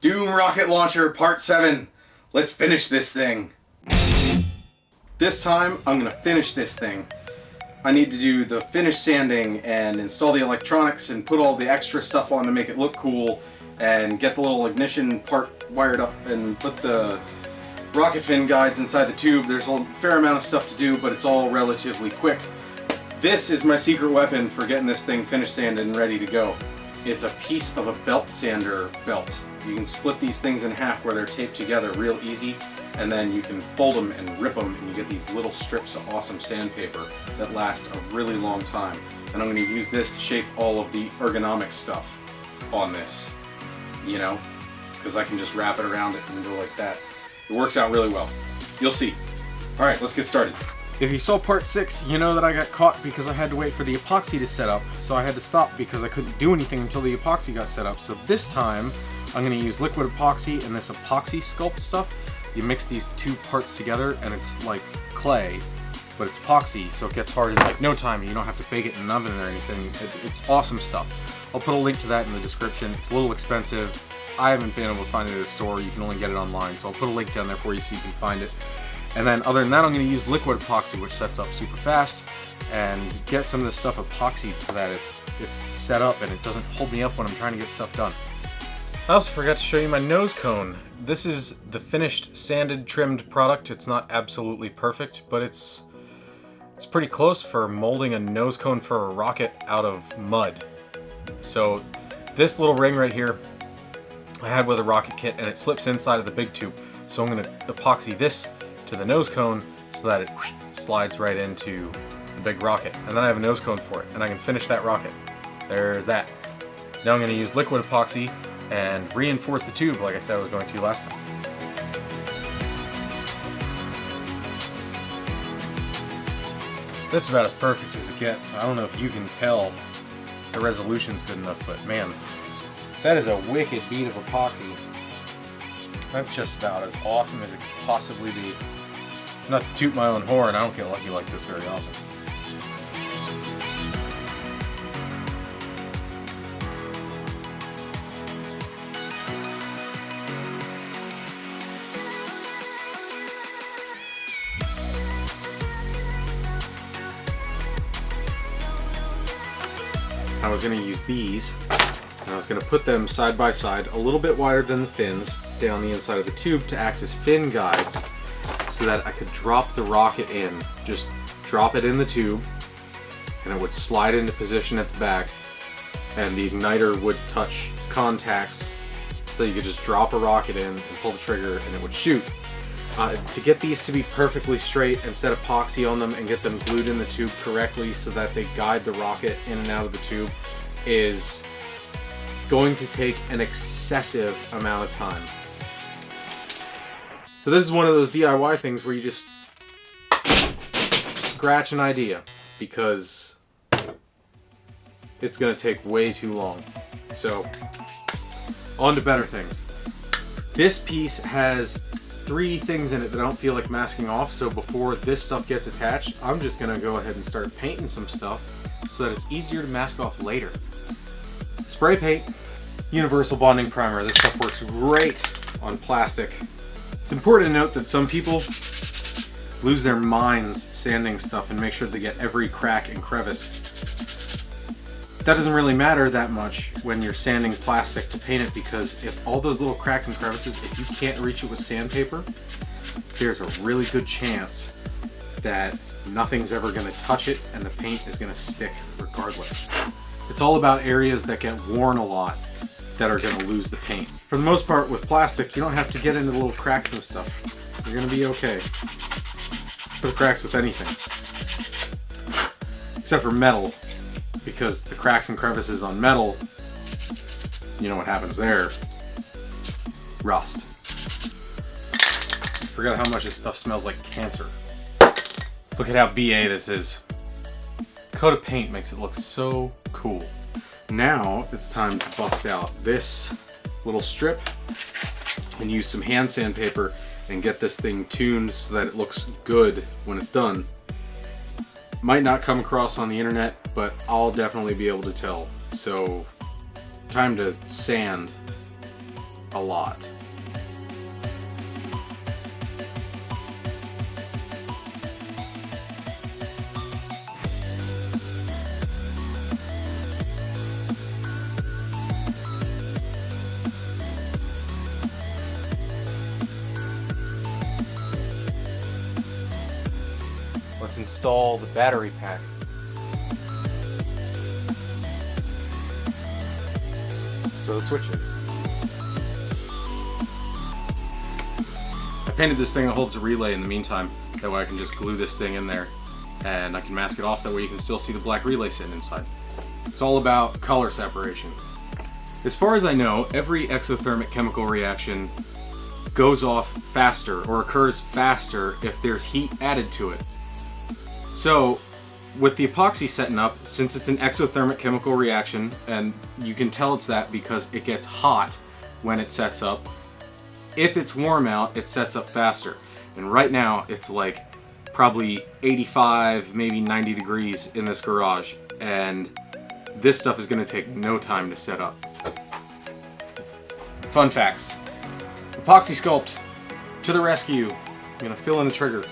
Doom Rocket Launcher Part 7. Let's finish this thing. This time, I'm gonna finish this thing. I need to do the finish sanding and install the electronics and put all the extra stuff on to make it look cool and get the little ignition part wired up and put the rocket fin guides inside the tube. There's a fair amount of stuff to do, but it's all relatively quick. This is my secret weapon for getting this thing finished sanded and ready to go. It's a piece of a belt sander belt. You can split these things in half where they're taped together real easy, and then you can fold them and rip them, and you get these little strips of awesome sandpaper that last a really long time. And I'm going to use this to shape all of the ergonomic stuff on this, you know, because I can just wrap it around it and go like that. It works out really well. You'll see. Alright, let's get started. If you saw part 6, you know that I got caught because I had to wait for the epoxy to set up, so I had to stop because I couldn't do anything until the epoxy got set up. So this time, I'm going to use liquid epoxy and this epoxy sculpt stuff. You mix these two parts together and it's like clay, but it's epoxy, so it gets hard in like no time. You don't have to bake it in an oven or anything. It's awesome stuff. I'll put a link to that in the description. It's a little expensive. I haven't been able to find it at a store. You can only get it online, so I'll put a link down there for you so you can find it. And then other than that, I'm going to use liquid epoxy, which sets up super fast, and get some of this stuff epoxied so that it's set up and it doesn't hold me up when I'm trying to get stuff done. I also forgot to show you my nose cone. This is the finished sanded trimmed product. It's not absolutely perfect, but it's pretty close for molding a nose cone for a rocket out of mud. So this little ring right here I had with a rocket kit, and it slips inside of the big tube. So I'm going to epoxy this to the nose cone so that it slides right into the big rocket. And then I have a nose cone for it, and I can finish that rocket. There's that. Now I'm going to use liquid epoxy and reinforce the tube like I said I was going to last time. That's about as perfect as it gets. I don't know if you can tell the resolution's good enough, but man, that is a wicked bead of epoxy. That's just about as awesome as it could possibly be. Not to toot my own horn, I don't get lucky like this very often. I was going to use these, and I was going to put them side by side, a little bit wider than the fins, down the inside of the tube to act as fin guides, so that I could drop the rocket in. Just drop it in the tube, and it would slide into position at the back, and the igniter would touch contacts, so that you could just drop a rocket in and pull the trigger, and it would shoot. To get these to be perfectly straight and set epoxy on them and get them glued in the tube correctly so that they guide the rocket in and out of the tube is going to take an excessive amount of time. So this is one of those DIY things where you just scratch an idea because it's going to take way too long. So on to better things. This piece has 3 things in it that I don't feel like masking off, so before this stuff gets attached, I'm just going to go ahead and start painting some stuff so that it's easier to mask off later. Spray paint, universal bonding primer. This stuff works great on plastic. It's important to note that some people lose their minds sanding stuff and make sure they get every crack and crevice. That doesn't really matter that much when you're sanding plastic to paint it, because if all those little cracks and crevices, if you can't reach it with sandpaper, there's a really good chance that nothing's ever going to touch it and the paint is going to stick regardless. It's all about areas that get worn a lot that are going to lose the paint. For the most part with plastic, you don't have to get into the little cracks and stuff. You're going to be okay. For the cracks with anything. Except for metal. Because the cracks and crevices on metal, you know what happens there. Rust. I forgot how much this stuff smells like cancer. Look at how BA this is. Coat of paint makes it look so cool. Now it's time to bust out this little strip and use some hand sandpaper and get this thing tuned so that it looks good when it's done. Might not come across on the internet, but I'll definitely be able to tell. So, time to sand a a lot. Let's install the battery pack. So the switches. I painted this thing that holds a relay in the meantime. That way I can just glue this thing in there and I can mask it off. That way you can still see the black relay sitting inside. It's all about color separation. As far as I know, every exothermic chemical reaction goes off faster or occurs faster if there's heat added to it. So with the epoxy setting up, since it's an exothermic chemical reaction, and you can tell it's that because it gets hot when it sets up, if it's warm out, it sets up faster. And right now it's like probably 85, maybe 90 degrees in this garage, and this stuff is going to take no time to set up. Fun facts. Epoxy Sculpt to the rescue. I'm going to fill in the trigger.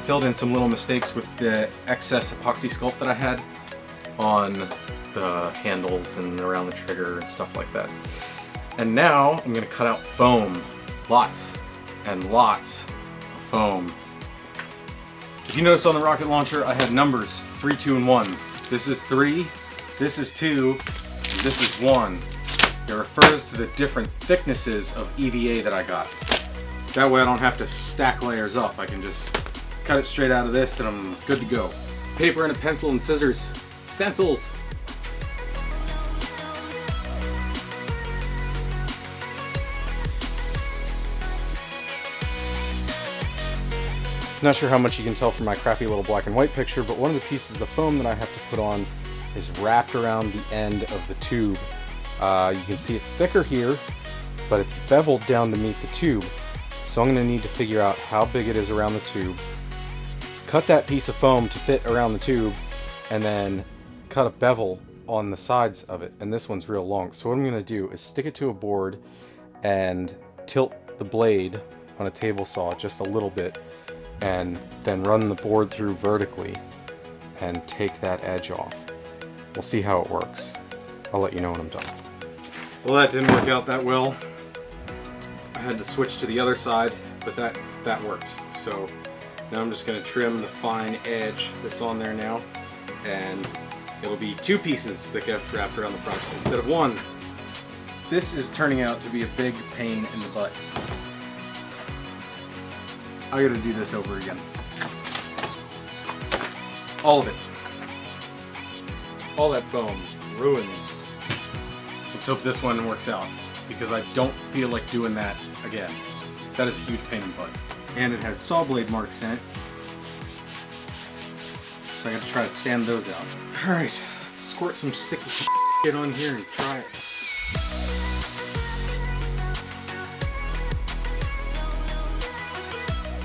Filled in some little mistakes with the excess epoxy sculpt that I had on the handles and around the trigger and stuff like that. And now I'm going to cut out foam. Lots and lots of foam. If you notice on the rocket launcher, I had numbers 3, 2, and 1. This is 3, this is 2, and this is 1. It refers to the different thicknesses of EVA that I got. That way I don't have to stack layers up. I can just cut it straight out of this and I'm good to go. Paper and a pencil and scissors. Stencils. Not sure how much you can tell from my crappy little black and white picture, but one of the pieces of foam that I have to put on is wrapped around the end of the tube. You can see it's thicker here, but it's beveled down to meet the tube. So I'm going to need to figure out how big it is around the tube, cut that piece of foam to fit around the tube, and then cut a bevel on the sides of it. And this one's real long. So what I'm going to do is stick it to a board and tilt the blade on a table saw just a little bit, and then run the board through vertically and take that edge off. We'll see how it works. I'll let you know when I'm done. Well, that didn't work out that well. I had to switch to the other side, but that worked. So now I'm just going to trim the fine edge that's on there now, and it'll be 2 pieces that get wrapped around the front instead of 1. This is turning out to be a big pain in the butt. I gotta do this over again. All of it. All that foam ruined me. Let's hope this one works out, because I don't feel like doing that again. That is a huge pain in the butt. And it has saw blade marks in it, so I gotta try to sand those out. Alright, let's squirt some sticky shit on here and try it.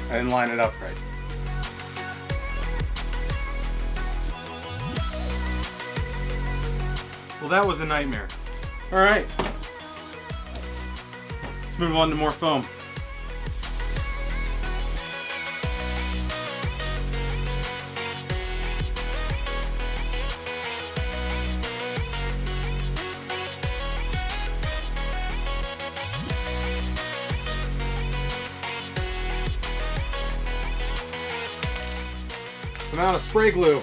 I didn't line it up right. Well, that was a nightmare. Alright. Let's move on to more foam. I'm out of spray glue.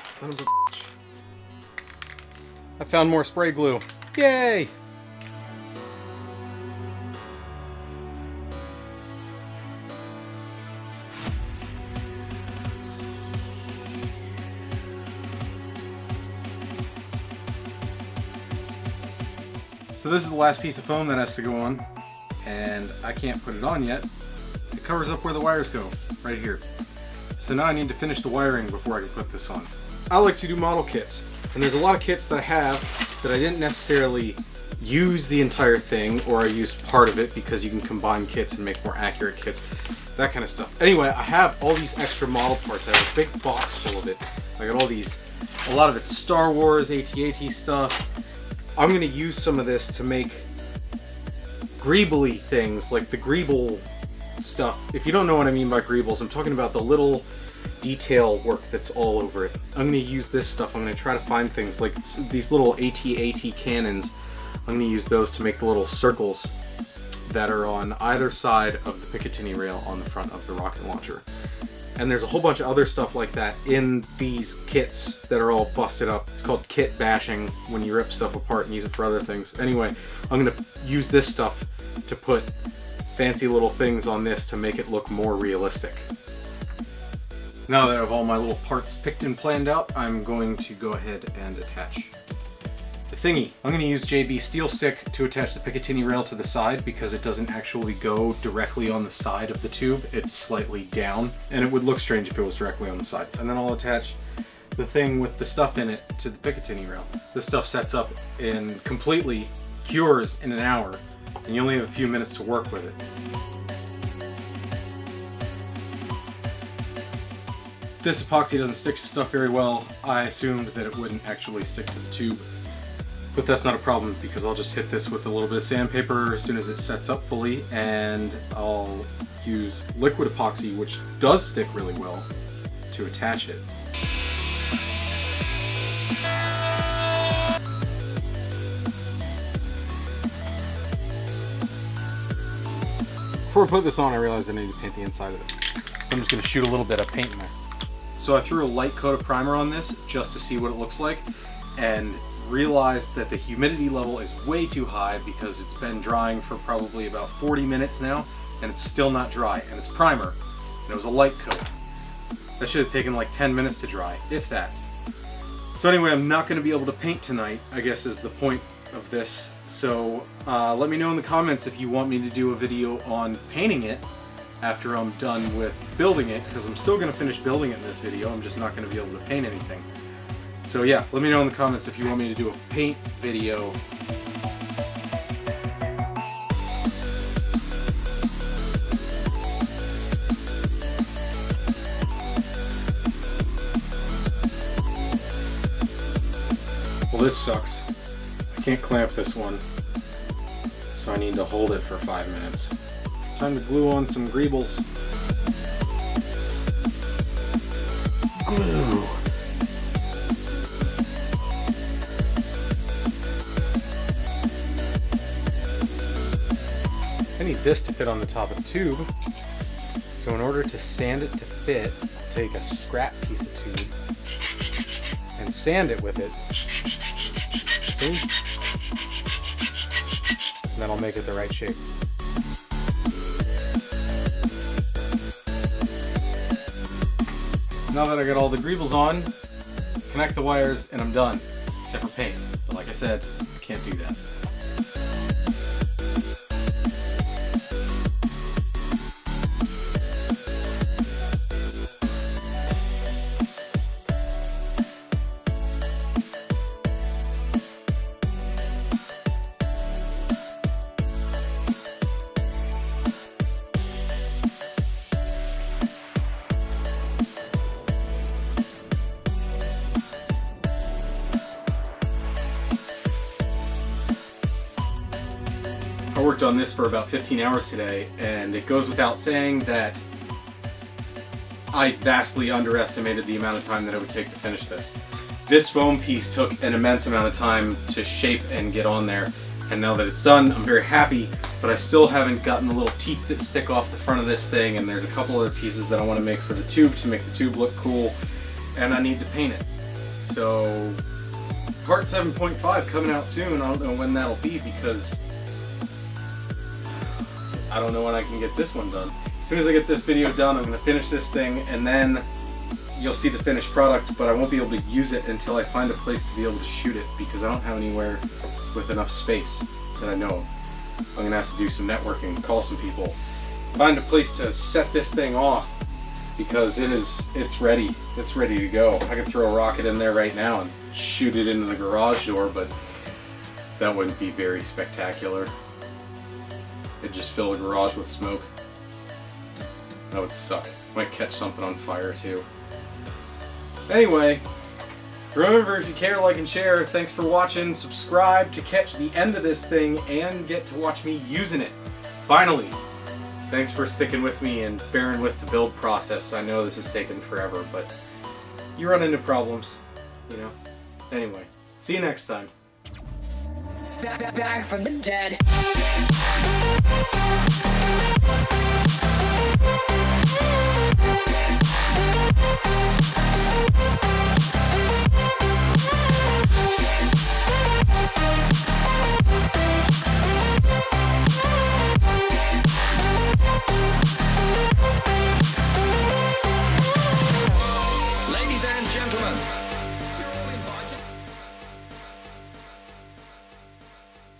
Son of a bitch. I found more spray glue. Yay! So this is the last piece of foam that has to go on, and I can't put it on yet. It covers up where the wires go, right here. So now I need to finish the wiring before I can put this on. I like to do model kits, and there's a lot of kits that I have that I didn't necessarily use the entire thing, or I used part of it because you can combine kits and make more accurate kits, that kind of stuff. Anyway, I have all these extra model parts. I have a big box full of it I got all these, a lot of it's Star Wars, AT-AT stuff. I'm gonna use some of this to make greebly things, like the greeble stuff. If you don't know what I mean by greebles, I'm talking about the little detail work that's all over it. I'm gonna use this stuff. I'm gonna try to find things like these little AT-AT cannons. I'm gonna use those to make the little circles that are on either side of the Picatinny rail on the front of the rocket launcher. And there's a whole bunch of other stuff like that in these kits that are all busted up. It's called kit bashing, when you rip stuff apart and use it for other things. Anyway, I'm gonna use this stuff to put fancy little things on this to make it look more realistic. Now that I have all my little parts picked and planned out, I'm going to go ahead and attach the thingy. I'm going to use JB Steel Stick to attach the Picatinny rail to the side because it doesn't actually go directly on the side of the tube. It's slightly down, and it would look strange if it was directly on the side. And then I'll attach the thing with the stuff in it to the Picatinny rail. This stuff sets up and completely cures in an hour, and you only have a few minutes to work with it. This epoxy doesn't stick to stuff very well. I assumed that it wouldn't actually stick to the tube, but that's not a problem because I'll just hit this with a little bit of sandpaper as soon as it sets up fully, and I'll use liquid epoxy, which does stick really well, to attach it. Before I put this on, I realized I need to paint the inside of it. So I'm just going to shoot a little bit of paint in there. So I threw a light coat of primer on this just to see what it looks like, and realized that the humidity level is way too high because it's been drying for probably about 40 minutes now, and it's still not dry, and it's primer, and it was a light coat. That should have taken like 10 minutes to dry, if that. So anyway, I'm not going to be able to paint tonight, I guess is the point of this. So let me know in the comments if you want me to do a video on painting it after I'm done with building it, because I'm still going to finish building it in this video. I'm just not going to be able to paint anything. So yeah, let me know in the comments if you want me to do a paint video. Well, this sucks. I can't clamp this one, so I need to hold it for 5 minutes. Time to glue on some greebles. Glue. I need this to fit on the top of the tube, so in order to sand it to fit, I'll take a scrap piece of tube and sand it with it. See? And then I'll make it the right shape. Now that I got all the greebles on, connect the wires and I'm done, except for paint. But like I said, I can't do that. I worked on this for about 15 hours today, and it goes without saying that I vastly underestimated the amount of time that it would take to finish this. This foam piece took an immense amount of time to shape and get on there, and now that it's done, I'm very happy, but I still haven't gotten the little teeth that stick off the front of this thing, and there's a couple other pieces that I want to make for the tube to make the tube look cool, and I need to paint it. So, part 7.5 coming out soon. I don't know when that'll be because I don't know when I can get this one done. As soon as I get this video done, I'm going to finish this thing, and then you'll see the finished product, but I won't be able to use it until I find a place to be able to shoot it, because I don't have anywhere with enough space that I know of. I'm going to have to do some networking, call some people, find a place to set this thing off, because it's ready. It's ready to go. I could throw a rocket in there right now and shoot it into the garage door, but that wouldn't be very spectacular. It'd just fill the garage with smoke. That would suck. Might catch something on fire too. Anyway, remember, if you care, like and share. Thanks for watching. Subscribe to catch the end of this thing and get to watch me using it. Finally, thanks for sticking with me and bearing with the build process. I know this has taken forever, but you run into problems, you know. Anyway, see you next time. Back from the dead.